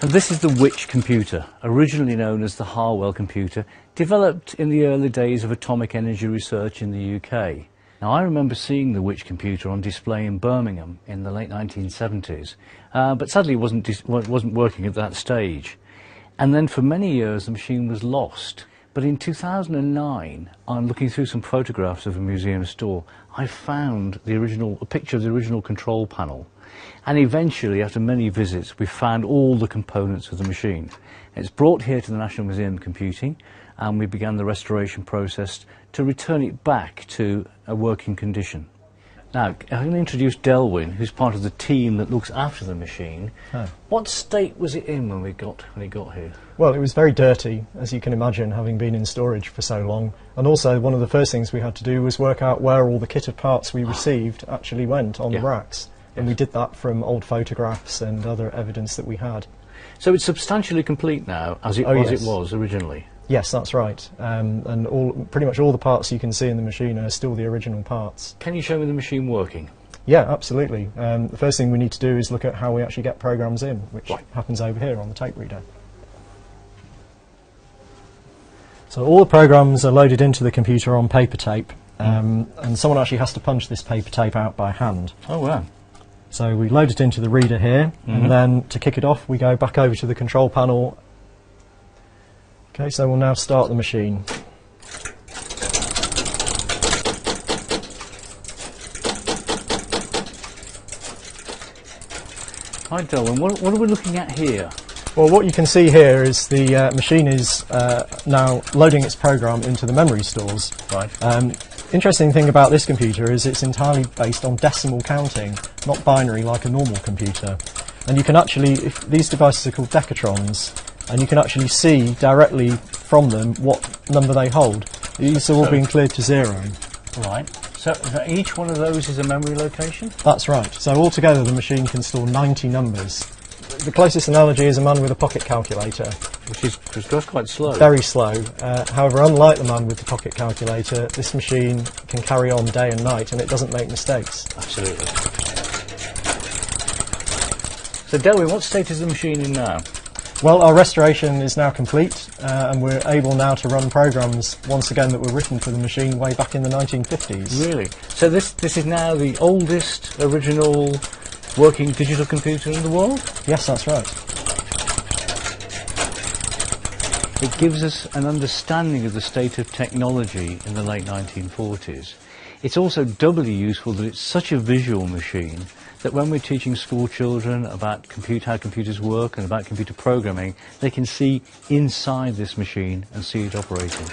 And this is the Witch computer, originally known as the Harwell computer, developed in the early days of atomic energy research in the UK. Now, I remember seeing the Witch computer on display in Birmingham in the late 1970s, but sadly it wasn't working at that stage. And then for many years the machine was lost. But in 2009, I'm looking through some photographs of a museum store, I found a picture of the original control panel. And eventually, after many visits, we found all the components of the machine. It's brought here to the National Museum of Computing, and we began the restoration process to return it back to a working condition. Now, I'm going to introduce Delwyn, who's part of the team that looks after the machine. Oh. What state was it in when it got here? Well, it was very dirty, as you can imagine, having been in storage for so long. And also, one of the first things we had to do was work out where all the kit of parts we received actually went on the racks. And we did that from old photographs and other evidence that we had. So it's substantially complete now, as it was originally? Yes, that's right. And pretty much all the parts you can see in the machine are still the original parts. Can you show me the machine working? Yeah, absolutely. The first thing we need to do is look at how we actually get programs in, which happens over here on the tape reader. So all the programs are loaded into the computer on paper tape, and someone actually has to punch this paper tape out by hand. Oh, wow. So we load it into the reader here, and then to kick it off we go back over to the control panel. Okay, so we'll now start the machine. Hi Delwyn, what are we looking at here? Well, what you can see here is the machine is now loading its program into the memory stores. Right. Interesting thing about this computer is it's entirely based on decimal counting, not binary like a normal computer. And you can actually, these devices are called decatrons, and you can actually see directly from them what number they hold. These are all being cleared to 0. Right. So each one of those is a memory location? That's right. So altogether the machine can store 90 numbers. The closest analogy is a man with a pocket calculator. Which goes quite slow. Very slow. However, unlike the man with the pocket calculator, this machine can carry on day and night and it doesn't make mistakes. Absolutely. So Delwyn, what state is the machine in now? Well, our restoration is now complete, and we're able now to run programs once again that were written for the machine way back in the 1950s. Really? So this is now the oldest original working digital computer in the world? Yes, that's right. It gives us an understanding of the state of technology in the late 1940s. It's also doubly useful that it's such a visual machine that when we're teaching school children about how computers work and about computer programming, they can see inside this machine and see it operating.